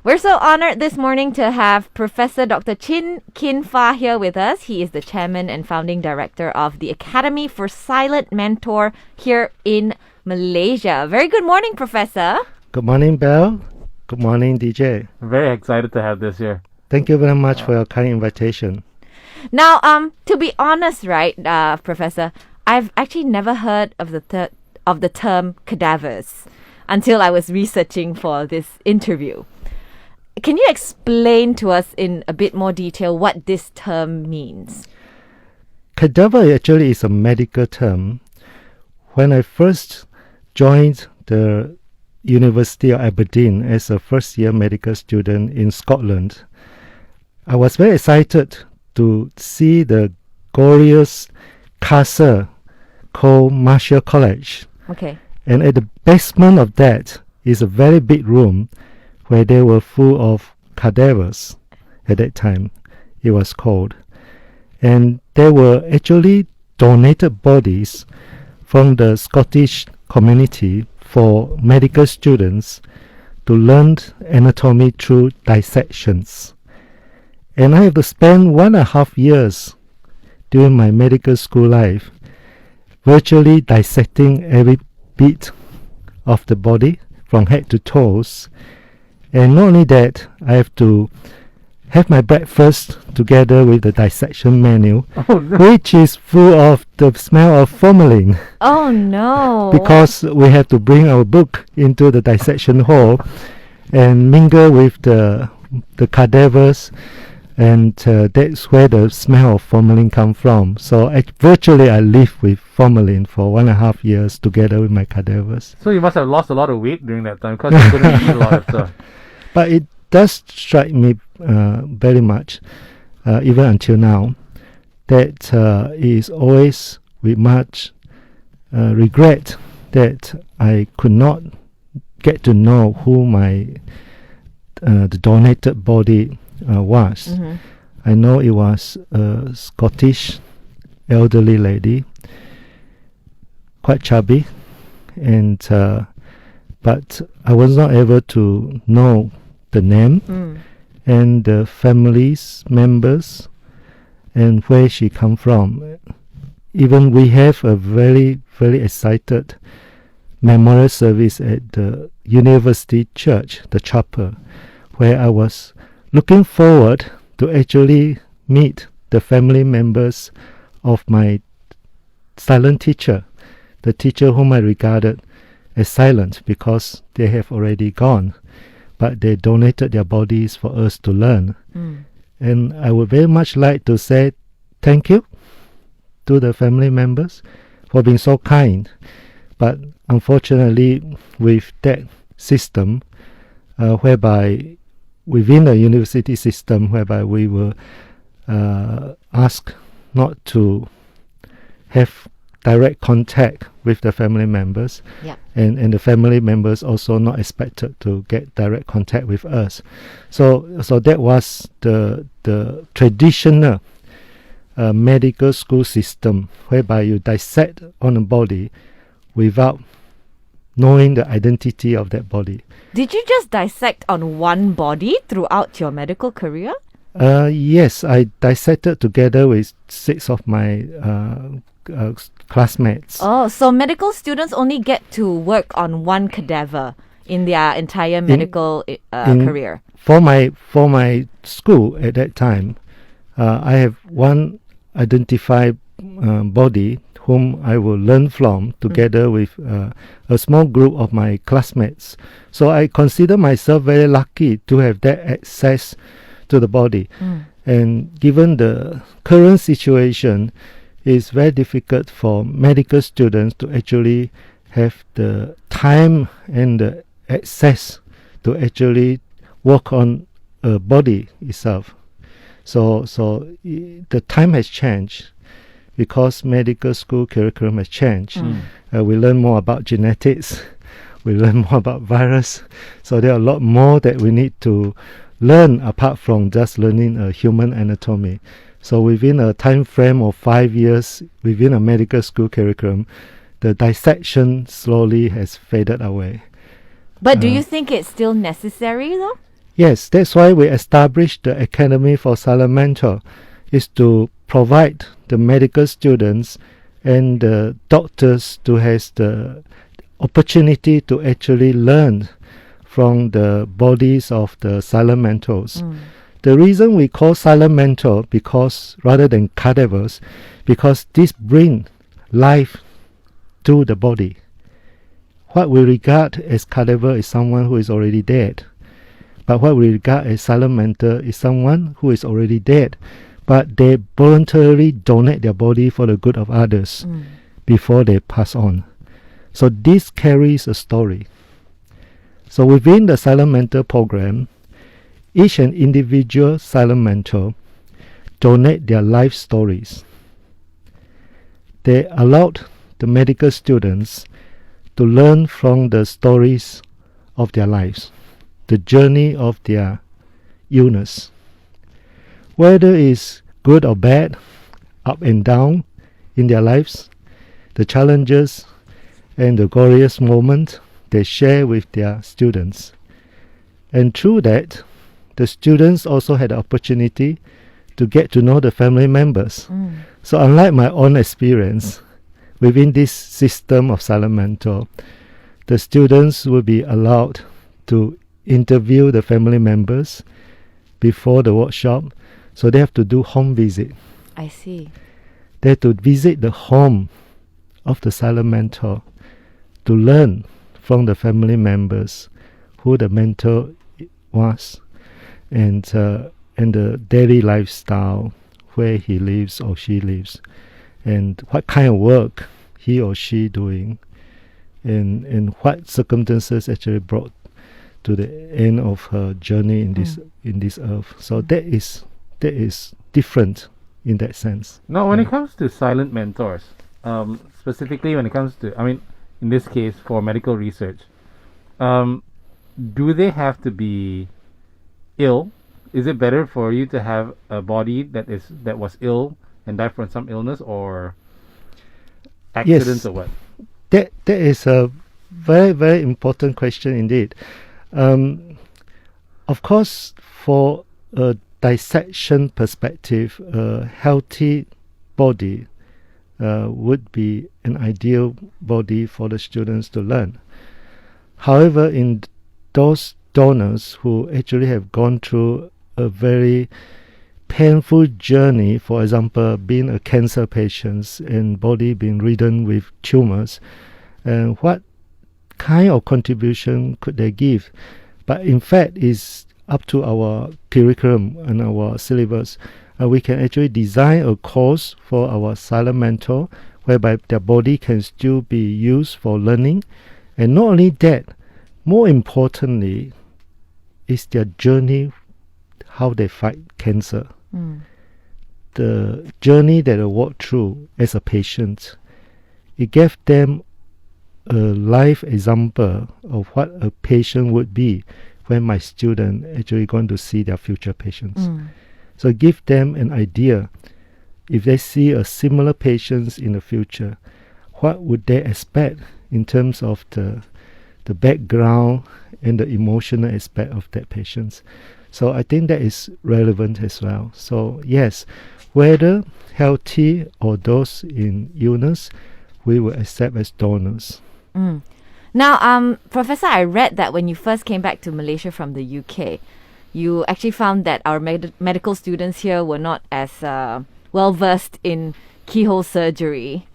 We're so honored this morning to have Professor Dr. Chin Kin Fah here with us. He is the chairman and founding director of the Academy for Silent Mentor here in Malaysia. Very good morning, Professor. Good morning, Bel. Good morning, DJ. Very excited to have this here. Thank you very much for your kind invitation. Now, to be honest, right, Professor, I've actually never heard of the term cadavers until I was researching for this interview. Can you explain to us in a bit more detail what this term means? Cadaver actually is a medical term. When I first joined the University of Aberdeen as a first-year medical student in Scotland, I was very excited to see the glorious castle called Marshall College. Okay. And at the basement of that is a very big room where they were full of cadavers at that time, it was called. And they were actually donated bodies from the Scottish community for medical students to learn anatomy through dissections. And I have to spend 1.5 years during my medical school life virtually dissecting every bit of the body from head to toes. And not only that, I have to have my breakfast together with the dissection menu, which is full of the smell of formalin. Oh no! Because we have to bring our book into the dissection hall and mingle with the cadavers, and that's where the smell of formalin comes from. So virtually I lived with formalin for 1.5 years together with my cadavers. So you must have lost a lot of weight during that time because you couldn't eat a lot of stuff. But it does strike me very much, even until now, that it is always with much regret that I could not get to know who the donated body was. Mm-hmm. I know it was a Scottish elderly lady, quite chubby, and but I was not able to know the name and the family's members and where she come from. Even we have a very, very excited memorial service at the University Church, the chapel, where I was looking forward to actually meet the family members of my silent teacher, the teacher whom I regarded as silent because they have already gone, but they donated their bodies for us to learn. And I would very much like to say thank you to the family members for being so kind. But unfortunately, with that system, whereby within the university system, whereby we were asked not to have direct contact with the family members, and the family members also not expected to get direct contact with us. So that was the traditional medical school system, whereby you dissect on a body without knowing the identity of that body. Did you just dissect on one body throughout your medical career? Yes, I dissected together with 6 of my classmates. Oh, so medical students only get to work on one cadaver in their entire medical career? For my school at that time, I have one identified body whom I will learn from together with a small group of my classmates. So I consider myself very lucky to have that access to the body. And given the current situation, it's very difficult for medical students to actually have the time and the access to actually work on a body itself. So the time has changed because medical school curriculum has changed. We learn more about genetics, we learn more about virus. So there are a lot more that we need to learn apart from just learning a human anatomy. So within a time frame of 5 years within a medical school curriculum, the dissection slowly has faded away. But do you think it's still necessary though? Yes, that's why we established the Academy for Silent Mentor, is to provide the medical students and the doctors to have the opportunity to actually learn from the bodies of the silent mentors. The reason we call silent mentor, because rather than cadavers, because this bring life to the body. What we regard as cadaver is someone who is already dead. But what we regard as silent mentor is someone who is already dead, but they voluntarily donate their body for the good of others before they pass on. So this carries a story. So within the silent mentor program, each and individual silent mentor donate their life stories. They allowed the medical students to learn from the stories of their lives, the journey of their illness. Whether it's good or bad, up and down in their lives, the challenges and the glorious moment they share with their students. And through that, the students also had the opportunity to get to know the family members. So unlike my own experience, within this system of silent mentor, the students will be allowed to interview the family members before the workshop. So they have to do home visit. I see. They have to visit the home of the silent mentor to learn from the family members who the mentor was, and the daily lifestyle, where he lives or she lives, and what kind of work he or she doing, and what circumstances actually brought to the end of her journey in this earth. So that is different in that sense. Now, when it comes to silent mentors, specifically when it comes to, in this case for medical research, do they have to be ill? Is it better for you to have a body that was ill and died from some illness or accidents, or what? That is a very, very important question indeed. Of course, for a dissection perspective, a healthy body would be an ideal body for the students to learn. However, in those donors who actually have gone through a very painful journey, for example, being a cancer patient and body being ridden with tumors, and what kind of contribution could they give? But in fact, it's up to our curriculum and our syllabus. We can actually design a course for our silent mentor, whereby their body can still be used for learning. And not only that, more importantly, is their journey, how they fight cancer. The journey that they walk through as a patient. It gave them a life example of what a patient would be when my student actually going to see their future patients. So give them an idea. If they see a similar patients in the future, what would they expect in terms of the background and the emotional aspect of that patients? So I think that is relevant as well. So yes, whether healthy or those in illness, we will accept as donors. Now, Professor, I read that when you first came back to Malaysia from the UK, you actually found that our medical students here were not as well versed in keyhole surgery,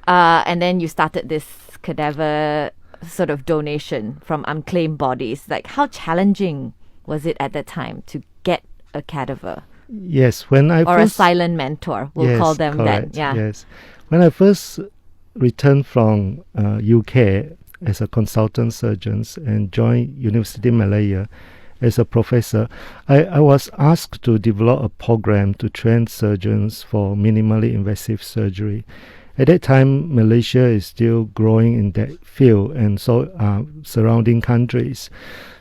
and then you started this cadaver sort of donation from unclaimed bodies. Like, how challenging was it at that time to get a cadaver? Yes, when I or first, a silent mentor, we'll call them correct, that. Yeah. Yes, when I first returned from UK as a consultant surgeon and joined University Malaya as a professor, I was asked to develop a program to train surgeons for minimally invasive surgery. At that time, Malaysia is still growing in that field, and so surrounding countries.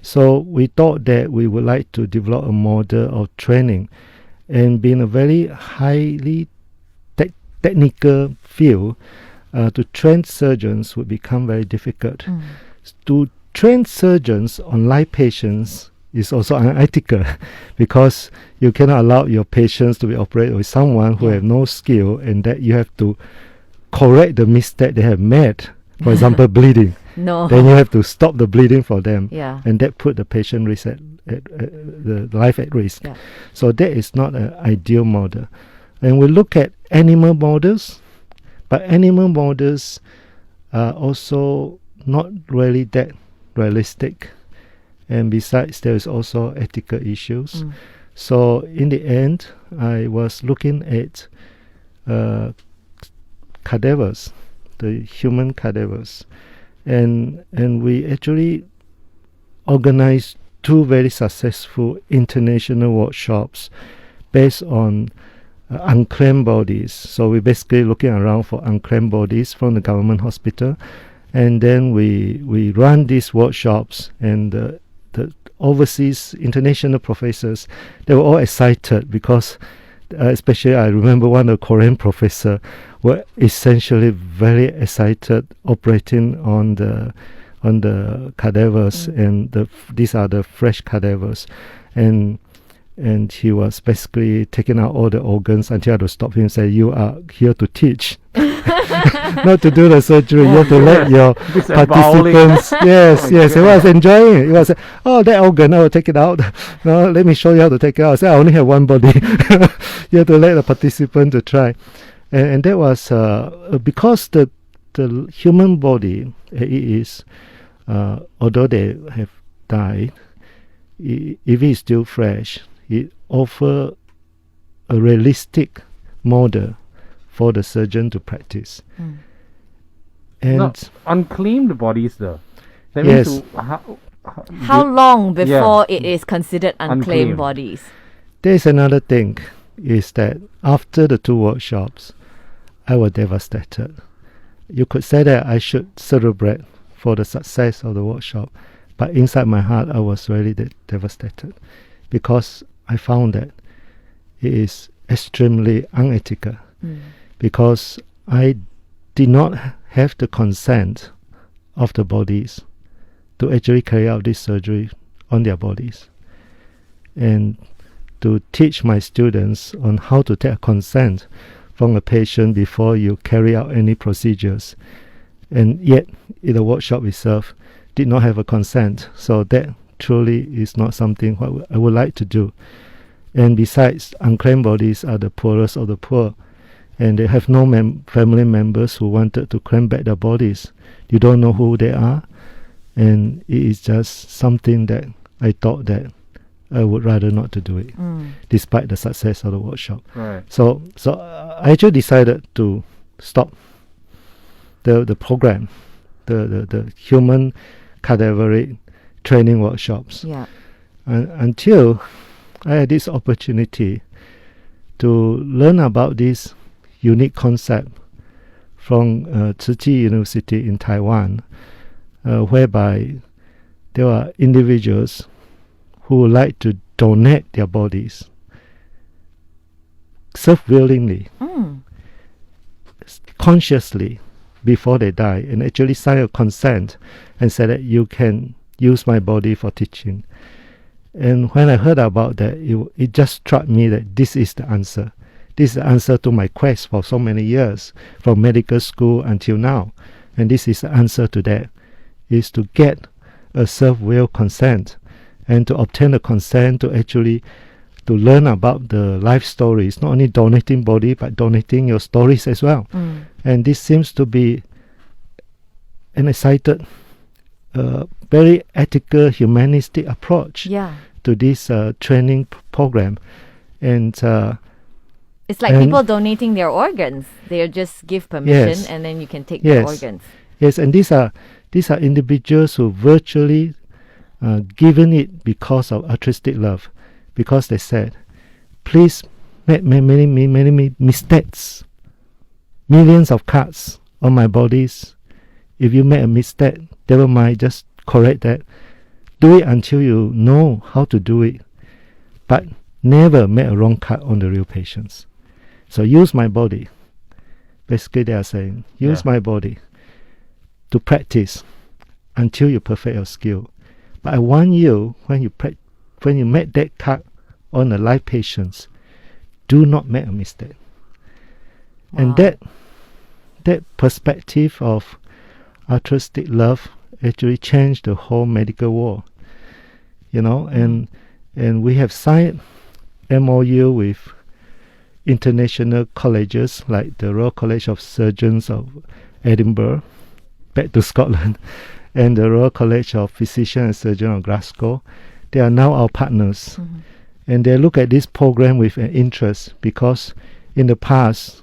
So we thought that we would like to develop a model of training, and being a very highly technical field, to train surgeons would become very difficult. To train surgeons on live patients is also unethical because you cannot allow your patients to be operated with someone who have no skill, and that you have to correct the mistake they have made. For example, bleeding. No. Then you have to stop the bleeding for them, Yeah. and that put the patient risk at the life at risk. Yeah. So that is not an ideal model. And we look at animal models, but animal models are also not really that realistic. And besides, there is also ethical issues. So in the end, I was looking at cadavers, the human cadavers, and we actually organized 2 very successful international workshops based on unclaimed bodies. So we're basically looking around for unclaimed bodies from the government hospital, and then we run these workshops, and the overseas international professors, they were all excited because especially I remember one of the Korean professor were essentially very excited operating on the cadavers, and these are the fresh cadavers, and he was basically taking out all the organs until I had to stop him and say, "You are here to teach." Not to do the surgery. You have to let your participants. Yes. He was enjoying it. He was, "Oh, that organ, I will take it out. No, let me show you how to take it out." I said, "I only have one body." You have to let the participant to try, and that was because the human body is, although they have died, if it is still fresh, it offers a realistic model for the surgeon to practice. And no, unclaimed bodies though. That yes. means How long before it is considered unclaimed Unclaimed. bodies? There's another thing, is that after the 2 workshops, I was devastated. You could say that I should celebrate for the success of the workshop, but inside my heart, I was really devastated because I found that it is extremely unethical. Because I did not have the consent of the bodies to actually carry out this surgery on their bodies, and to teach my students on how to take consent from a patient before you carry out any procedures, and yet in the workshop itself did not have a consent. So that truly is not something what I would like to do. And besides, unclaimed bodies are the poorest of the poor, and they have no family members who wanted to claim back their bodies. You don't know who they are, and it is just something that I thought that I would rather not to do it, despite the success of the workshop. Right. So I actually decided to stop the program, the human cadaveric training workshops, until I had this opportunity to learn about this unique concept from Tzu Chi University in Taiwan, whereby there are individuals who would like to donate their bodies self-willingly, consciously, before they die, and actually sign a consent and say that you can use my body for teaching. And when I heard about that, it just struck me that this is the answer. This is the answer to my quest for so many years, from medical school until now. And this is the answer to that, is to get a self-will consent, and to obtain a consent to actually to learn about the life stories, not only donating body, but donating your stories as well. And this seems to be an excited, very ethical, humanistic approach to this training program. And it's like people donating their organs. They just give permission, and then you can take their organs. Yes, and these are individuals who virtually given it because of altruistic love, because they said, please make many mistakes, millions of cuts on my bodies. If you make a mistake, never mind, just correct that. Do it until you know how to do it, but never make a wrong cut on the real patients. So use my body. Basically, they are saying, use my body to practice until you perfect your skill. But I want you, when you when you make that cut on a live patient, do not make a mistake. Wow. And that perspective of altruistic love actually changed the whole medical world. And we have signed MOU with international colleges like the Royal College of Surgeons of Edinburgh, back to Scotland, and the Royal College of Physicians and Surgeons of Glasgow. They are now our partners. Mm-hmm. And they look at this program with an interest because in the past,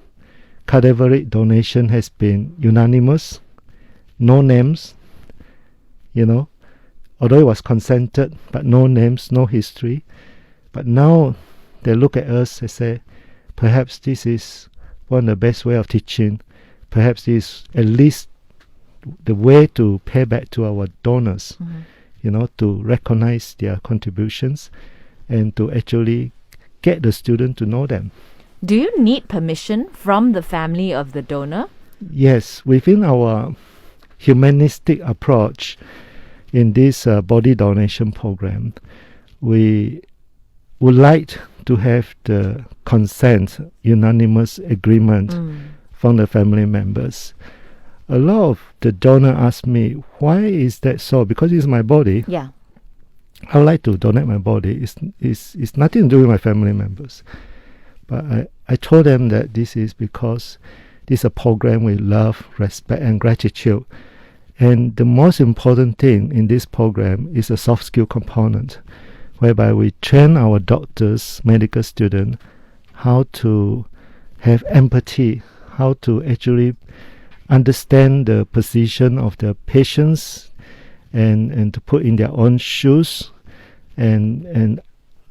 cadaveric donation has been unanimous, no names, although it was consented, but no names, no history. But now they look at us and say, perhaps this is one of the best way of teaching. Perhaps this is at least the way to pay back to our donors, to recognize their contributions and to actually get the student to know them. Do you need permission from the family of the donor? Yes, within our humanistic approach in this body donation program, we would like to have the consent, unanimous agreement from the family members. A lot of the donor ask me, why is that so? Because it's my body. Yeah. I would like to donate my body. It's nothing to do with my family members. But I told them that this is because this is a program with love, respect, and gratitude. And the most important thing in this program is a soft skill component, whereby we train our doctors, medical students, how to have empathy, how to actually understand the position of the patients and to put in their own shoes and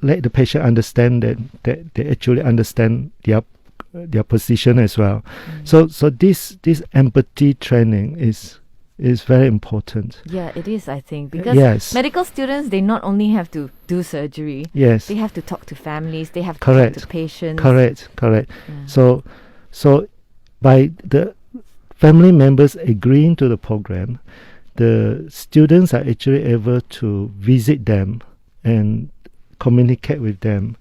let the patient understand that they actually understand their position as well. So this empathy training is very important. Yeah, it is, I think, because Yes. medical students, they not only have to do surgery, Yes. they have to talk to families, they have to Correct. talk to patients. Correct. Yeah. So by the family members agreeing to the program, the students are actually able to visit them and communicate with them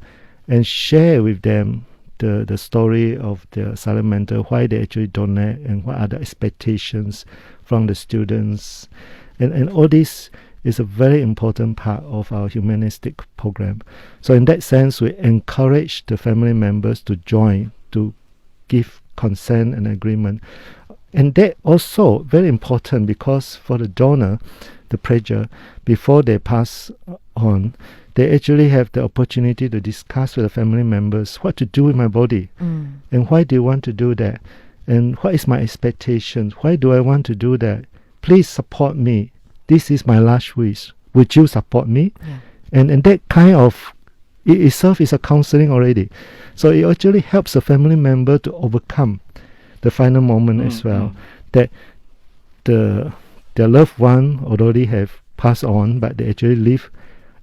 and share with them the story of the silent mentor, why they actually donate and what are the expectations from the students. And all this is a very important part of our humanistic program. So in that sense, we encourage the family members to join, to give consent and agreement. And that also very important because for the donor, the preacher, before they pass on, they actually have the opportunity to discuss with the family members what to do with my body and why do you want to do that and what is my expectation, why do I want to do that, please support me, this is my last wish, would you support me? And that kind of it itself is a counseling already. So it actually helps the family member to overcome the final moment as well, that their loved one already have passed on, but they actually leave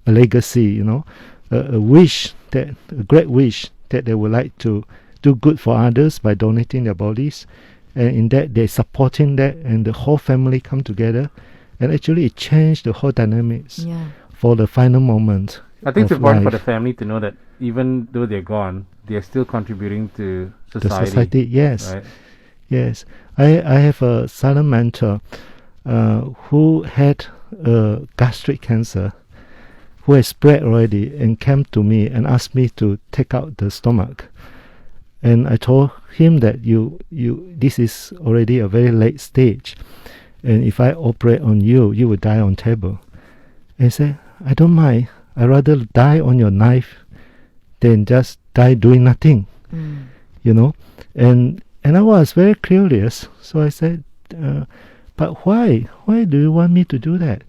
a legacy, a wish, a great wish that they would like to do good for others by donating their bodies, and in that they're supporting that, and the whole family come together, and actually it changed the whole dynamics for the final moment. I think it's of important for life. the family to know that even though they're gone, they are still contributing to The society. society, yes. Right? Yes, I have a silent mentor who had gastric cancer, who has spread already, and came to me and asked me to take out the stomach. And I told him that this is already a very late stage, and if I operate on you, you will die on table. And he said, I don't mind. I'd rather die on your knife than just die doing nothing. And I was very curious, so I said, but why? Why do you want me to do that?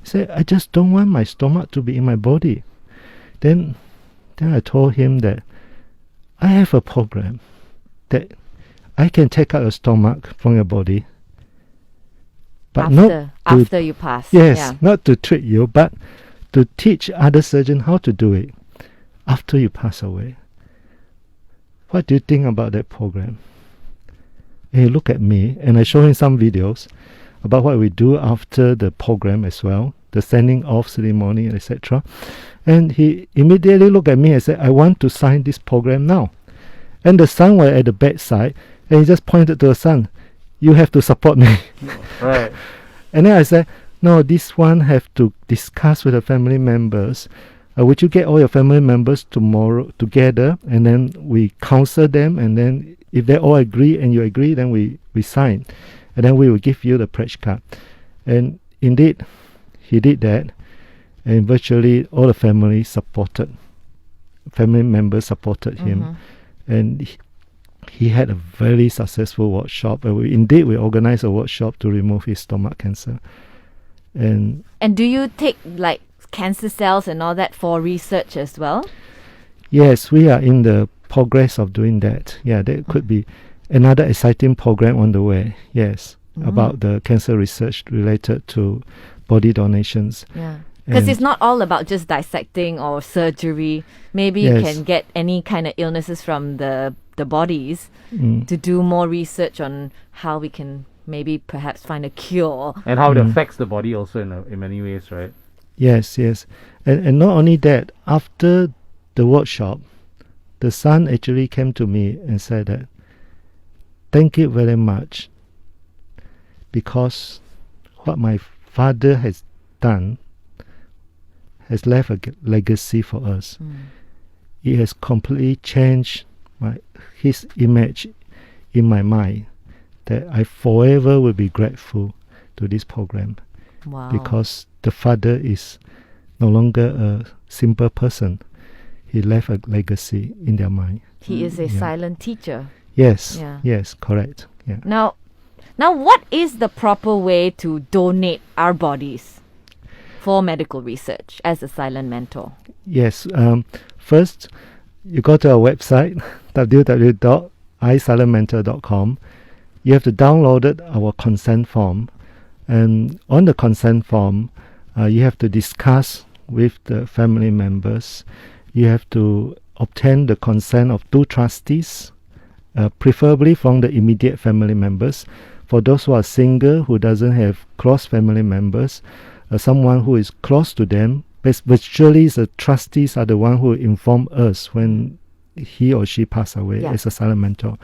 He said, I just don't want my stomach to be in my body. Then I told him that I have a program that I can take out your stomach from your body, but after you pass. Yes, not to treat you, but to teach other surgeons how to do it after you pass away. What do you think about that program? And he looked at me, and I showed him some videos about what we do after the program as well. the sending off ceremony, etc. And he immediately looked at me and said, I want to sign this program now. And the son was at the bedside, and he just pointed to the son, you have to support me. Right. And then I said, no, this one have to discuss with the family members. Would you get all your family members tomorrow together, and then we counsel them, and then if they all agree and you agree, then we sign. And then we will give you the pledge card. And indeed, he did that. And virtually all the family members supported him. And he had a very successful workshop. And we organized a workshop to remove his stomach cancer. And do you take like cancer cells and all that for research as well? Yes, we are in the progress of doing that. Yeah, there could be another exciting program on the way. Yes, about the cancer research related to body donations. Yeah. Because it's not all about just dissecting or surgery. Maybe you can get any kind of illnesses from the bodies to do more research on how we can maybe perhaps find a cure. And how it affects the body also in many ways, right? Yes. And not only that, after the workshop, the son actually came to me and said that, thank you very much, because what my father has done has left a legacy for us. It has completely changed his image in my mind, that I forever will be grateful to this program. Wow. Because the father is no longer a simple person. He left a legacy in their mind. He is a silent teacher. Yes. Yeah. Yes, correct. Yeah. Now what is the proper way to donate our bodies for medical research as a silent mentor? Yes. First, you go to our website, www.isilentmentor.com. You have to download our consent form. And on the consent form, you have to discuss with the family members. You have to obtain the consent of 2 trustees, preferably from the immediate family members. For those who are single, who doesn't have close family members, someone who is close to them, virtually the trustees are the one who inform us when he or she pass away as a silent mentor.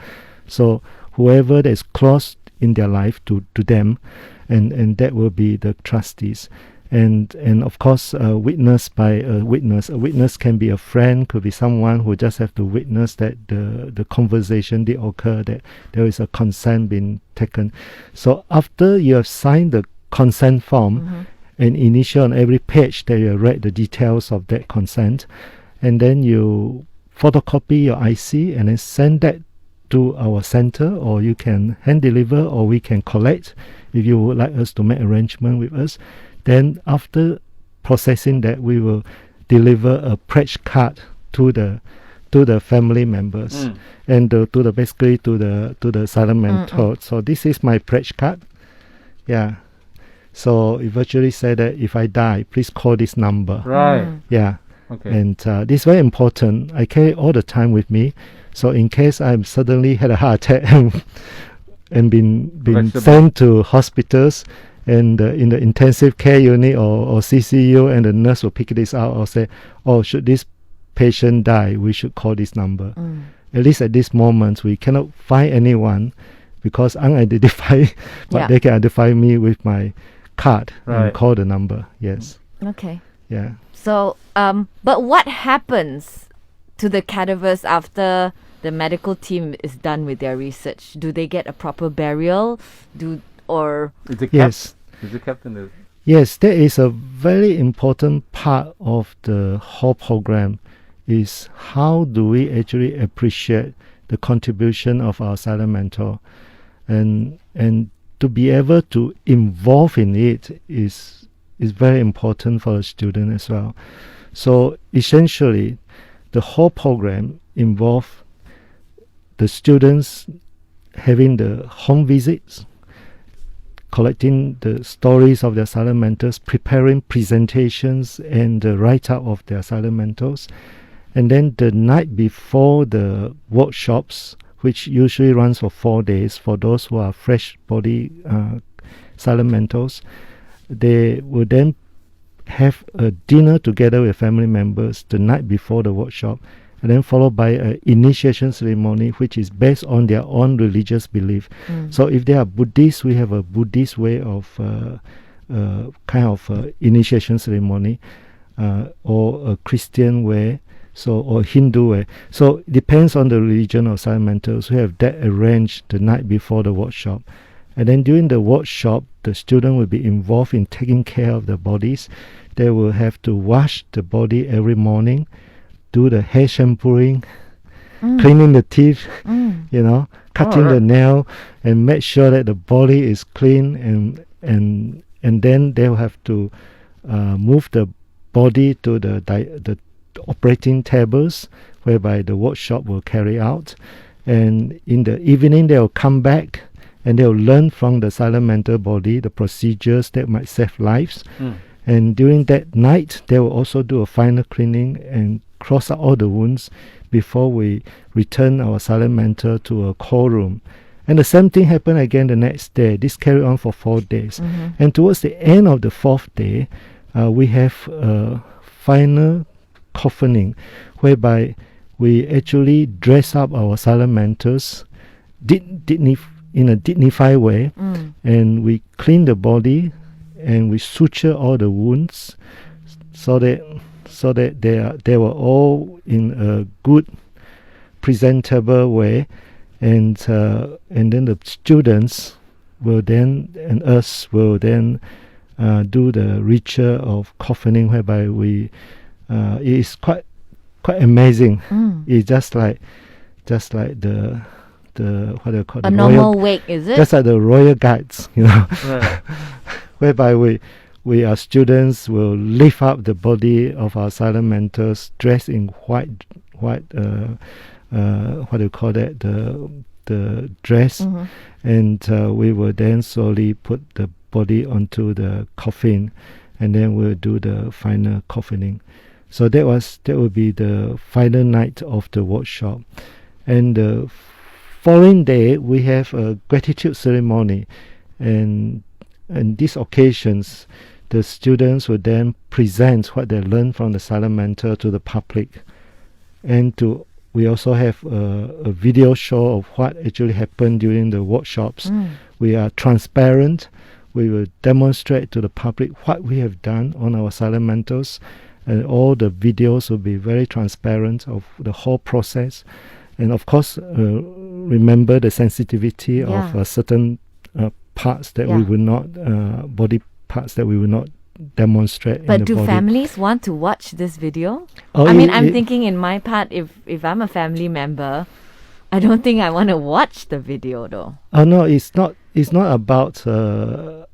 So whoever that is close in their life to them, and that will be the trustees. And of course, witnessed by a witness. A witness can be a friend, could be someone who just have to witness that the conversation did occur, that there is a consent being taken. So after you have signed the consent form, and initial on every page that you read the details of that consent, and then you photocopy your IC and then send that to our center, or you can hand deliver, or we can collect if you would like us to make arrangement with us. Then after processing that, we will deliver a pledge card to the family members and to the silent mentor. So this is my pledge card. Yeah. So it virtually said that if I die, please call this number. Right. Yeah. Okay. And this is very important. I carry all the time with me. So in case I'm suddenly had a heart attack and been sent to hospitals, and in the intensive care unit or CCU, and the nurse will pick this out or say, oh, should this patient die, we should call this number. At least at this moment, we cannot find anyone because unidentified, but they can identify me with my card and call the number. Yes. Okay. Yeah. So, but what happens to the cadavers after the medical team is done with their research? Do they get a proper burial? Is it kept? Yes. Is it kept in the... Yes, that is a very important part of the whole program, is how do we actually appreciate the contribution of our silent mentor, and to be able to involve in it is very important for the student as well. So essentially, the whole program involves the students having the home visits, collecting the stories of their silent mentors, preparing presentations and the write-up of their silent mentors. And then the night before the workshops, which usually runs for 4 days, for those who are fresh body silent mentors, they will then have a dinner together with family members the night before the workshop, and then followed by an initiation ceremony, which is based on their own religious belief. So if they are Buddhist, we have a Buddhist way of initiation ceremony, or a Christian way, or Hindu way. So it depends on the religion of silent mentors. We have that arranged the night before the workshop. And then during the workshop, the student will be involved in taking care of the bodies. They will have to wash the body every morning, do the hair shampooing, cleaning the teeth, cutting the nail, and make sure that the body is clean. And then they will have to move the body to the operating tables, whereby the workshop will carry out. And in the evening, they will come back and they will learn from the silent mentor body the procedures that might save lives. And during that night, they will also do a final cleaning and cross out all the wounds before we return our silent mentor to a call room. And the same thing happened again the next day. This carried on for 4 days. And towards the end of the 4th day, we have a final coffining, whereby we actually dress up our silent mentors in a dignified way, and we clean the body and we suture all the wounds so that they were all in a good, presentable way, and then the students will then and us will then do the ritual of coffining, whereby we it is quite amazing. It's just like the what do you call it? A normal wake, is it? Just like the royal guides, whereby we students will lift up the body of our silent mentors dressed in white what do you call that, the dress, and we will then slowly put the body onto the coffin, and then we'll do the final coffining. So that will be the final night of the workshop. And the following day we have a gratitude ceremony, and these occasions the students will then present what they learned from the silent mentor to the public, and we also have a video show of what actually happened during the workshops. We are transparent. We will demonstrate to the public what we have done on our silent mentors, and all the videos will be very transparent of the whole process. And of course, remember the sensitivity of certain parts that we will not, body parts that we will not demonstrate. But in the do body. families want to watch this video? Oh, I'm thinking in my part, if I'm a family member, I don't think I want to watch the video though. Oh no, it's not about the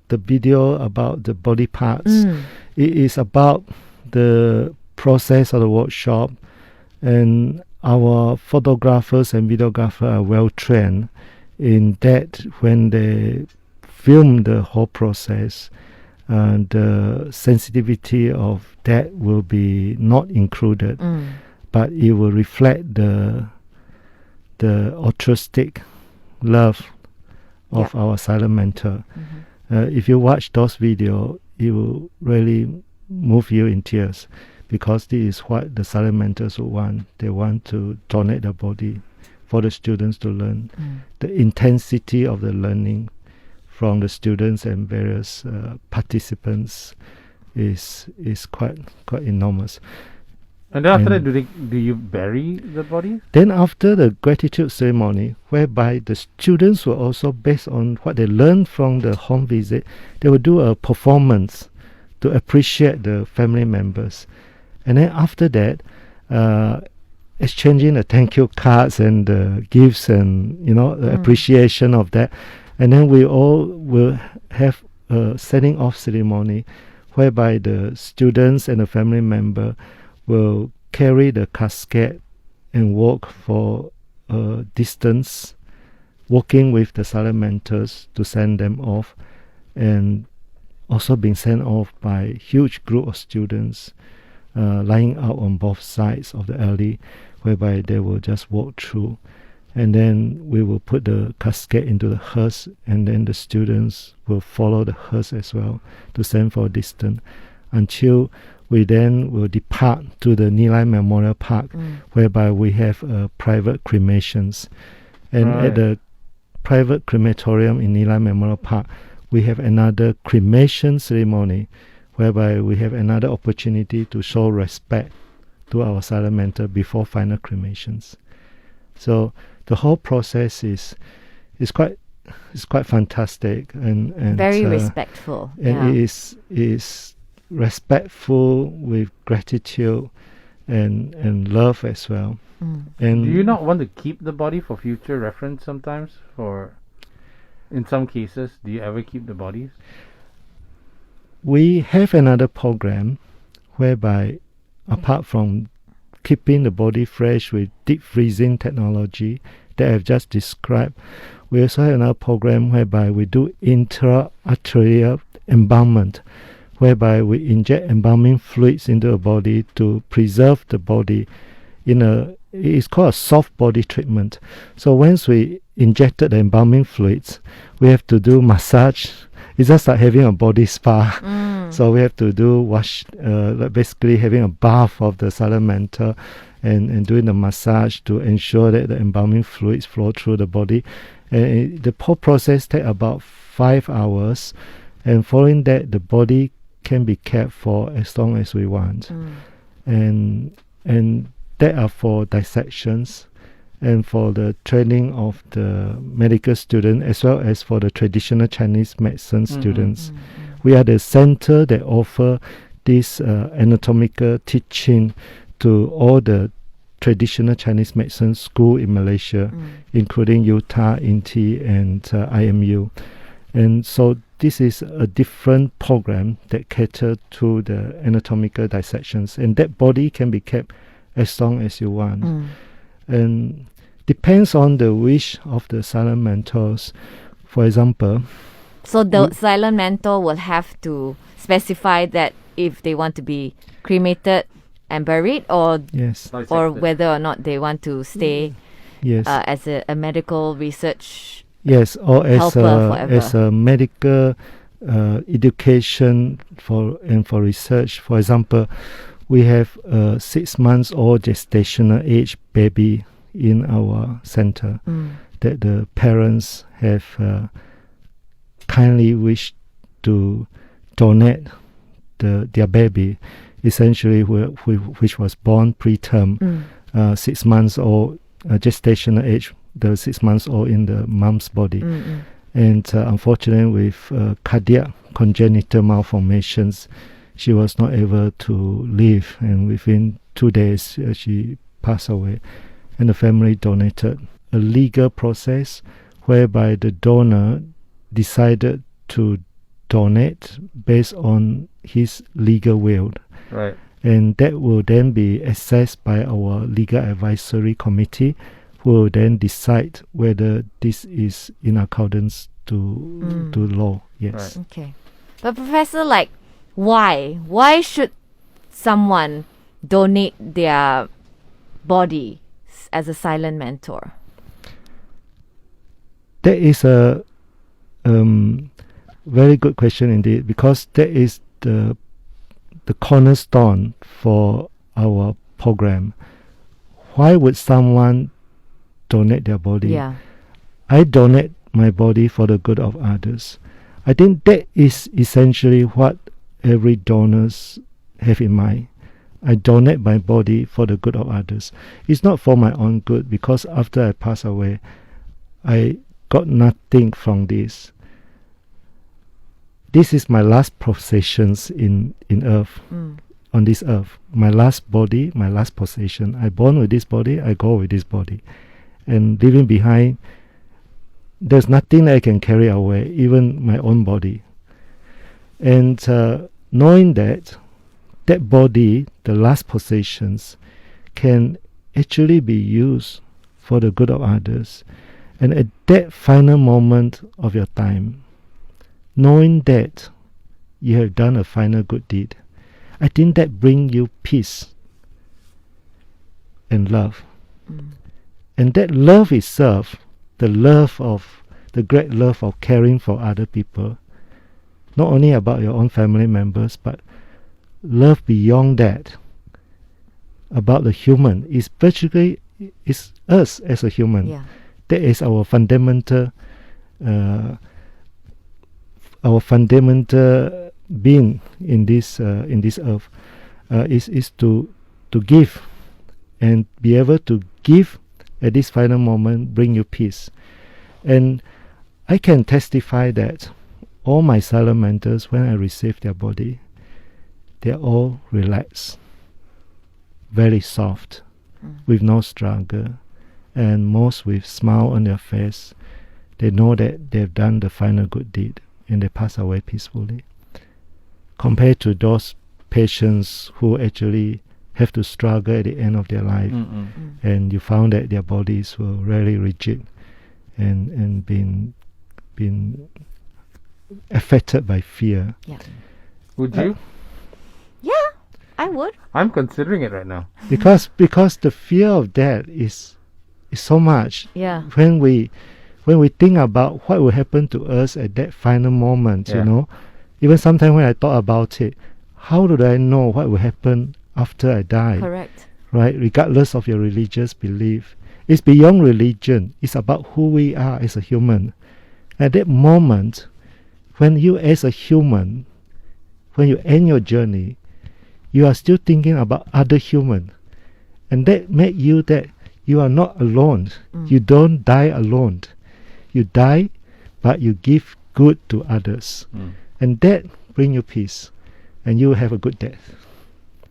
video about the body parts. It is about the process of the workshop, and our photographers and videographers are well trained in that. When they film the whole process, the sensitivity of that will be not included, but it will reflect the altruistic love of our silent mentor. If you watch those videos, it will really move you in tears, because this is what the silent mentors want. They want to donate their body for the students to learn. The intensity of the learning from the students and various participants is quite enormous. And then after that, do you bury the body? Then after the gratitude ceremony, whereby the students will also, based on what they learned from the home visit, they will do a performance to appreciate the family members. And then after that, exchanging the thank you cards and the gifts and the appreciation of that. And then we all will have a setting off ceremony, whereby the students and the family member will carry the casket and walk for a distance, walking with the silent mentors to send them off, and also being sent off by a huge group of students lying out on both sides of the alley, whereby they will just walk through. and then we will put the casket into the hearse, and then the students will follow the hearse as well to stand for a distance until we then will depart to the LITE Memorial Park, whereby we have private cremations. And at the private crematorium in LITE Memorial Park, we have another cremation ceremony, whereby we have another opportunity to show respect to our silent mentor before final cremations. So the whole process is quite fantastic and very respectful. And it is respectful with gratitude and love as well. And do you not want to keep the body for future reference sometimes? In some cases, do you ever keep the bodies? We have another program whereby, apart from keeping the body fresh with deep freezing technology that I've just described, we also have another program whereby we do intra-arterial embalmment, whereby we inject embalming fluids into the body to preserve the body it's called a soft body treatment. So once we injected the embalming fluids, we have to do massage. It's just like having a body spa. So we have to do basically having a bath of the silent mentor and doing the massage to ensure that the embalming fluids flow through the body. And the whole process takes about 5 hours, and following that, the body can be kept for as long as we want. And that are for dissections and for the training of the medical student, as well as for the traditional Chinese medicine students. We are the center that offer this anatomical teaching to all the traditional Chinese medicine school in Malaysia, including Utah, INTI, and IMU. And so this is a different program that caters to the anatomical dissections, and that body can be kept as long as you want. And depends on the wish of the silent mentors. For example, so the silent mentor will have to specify that if they want to be cremated and buried, or or whether or not they want to stay as a medical research or helper as a medical education for research. For example, we have a 6 months old gestational age baby in our center that the parents have kindly wished to donate their baby, essentially which was born preterm, 6 months old, gestational age, the 6 months old in the mom's body. And unfortunately, with cardiac congenital malformations, she was not able to live, and within 2 days she passed away. And the family donated. A legal process whereby the donor decided to donate based on his legal will. Right. And that will then be assessed by our legal advisory committee, who will then decide whether this is in accordance to law. Yes. Right. Okay. But Professor, why should someone donate their body as a silent mentor? That is a very good question indeed, because that is the cornerstone for our program. Why would someone donate their body? I donate my body for the good of others. I think that is essentially what every donors have in mind. I donate my body for the good of others. It's not for my own good, because after I pass away, I got nothing from this. This is my last possessions in earth, on this earth. My last body, my last possession. I born with this body, I go with this body. And leaving behind, there's nothing that I can carry away, even my own body. And knowing that body, the last possessions, can actually be used for the good of others. And at that final moment of your time, knowing that you have done a final good deed, I think that brings you peace and love. And that love itself, the great love of caring for other people, not only about your own family members, but love beyond that, about the human, is virtually is us as a human. Yeah. That is our fundamental being in this earth, is to give, and be able to give at this final moment bring you peace. And I can testify that all my silent mentors, when I receive their body, they're all relaxed, very soft, with no struggle, and most with smile on their face. They know that they've done the final good deed, and they pass away peacefully. Compared to those patients who actually have to struggle at the end of their life, and you found that their bodies were really rigid and been affected by fear. Yeah. Would you? Yeah, I would. I'm considering it right now. Because the fear of death is so much. Yeah. When we think about what will happen to us at that final moment, Yeah. you know, even sometimes when I thought about it, how do I know what will happen after I die? Correct. Right? Regardless of your religious belief, it's beyond religion. It's about who we are as a human. At that moment, when you as a human, when you end your journey, you are still thinking about other human, and that make you that you are not alone. You don't die alone. You die, but you give good to others, and that bring you peace, and you will have a good death.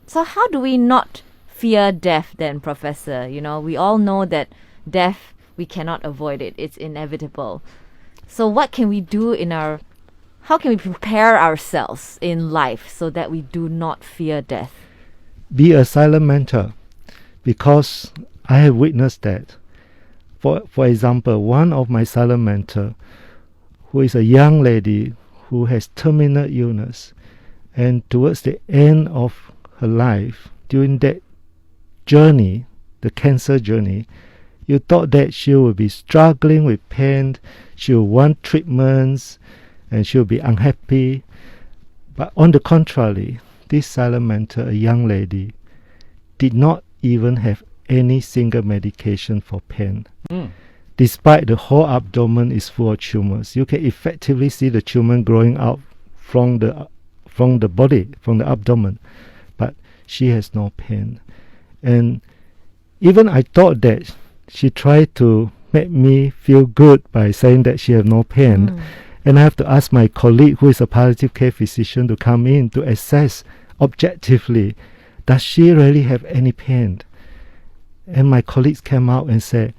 So how do we not fear death then, Professor? You know, we all know that death, we cannot avoid it. It's inevitable. So what can we do how can we prepare ourselves in life so that we do not fear death? Be a silent mentor, because I have witnessed that. For example, one of my silent mentor, who is a young lady who has terminal illness, and towards the end of her life, during that journey, the cancer journey, you thought that she will be struggling with pain, she will want treatments, and she will be unhappy. But on the contrary, this silent mentor, a young lady, did not even have any single medication for pain. Despite the whole abdomen is full of tumors, you can effectively see the tumor growing out from the body, from the abdomen, but she has no pain. And even I thought that she tried to make me feel good by saying that she had no pain. And I have to ask my colleague, who is a palliative care physician, to come in to assess objectively, does she really have any pain? And my colleagues came out and said,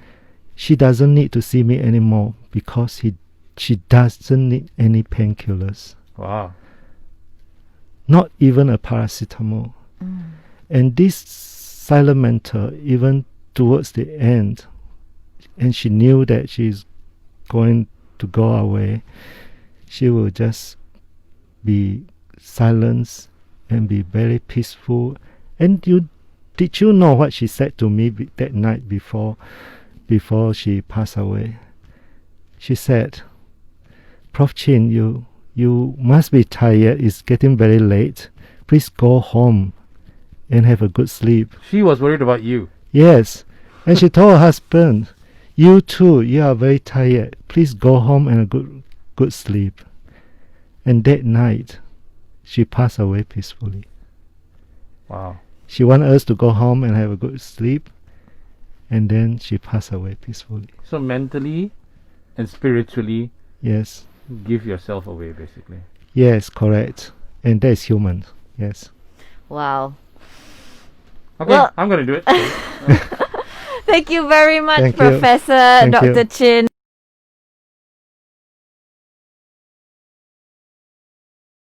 she doesn't need to see me anymore because she doesn't need any painkillers. Wow. Not even a paracetamol. And this silent mentor, even towards the end, and she knew that she's going to go away, she will just be silent and be very peaceful. And did you know what she said to me that night before she passed away? She said, Prof. Chin, you must be tired. It's getting very late. Please go home and have a good sleep. She was worried about you. Yes. And she told her husband, you too, you are very tired. Please go home and a good sleep. And that night, she passed away peacefully. Wow. She wanted us to go home and have a good sleep, and then she passed away peacefully. So mentally and spiritually, Yes. give yourself away, basically. Yes, correct. And that is human. Yes. Wow. Okay, Well- I'm going to do it. Thank you very much, Thank you. Professor Thank you. Dr. Chin.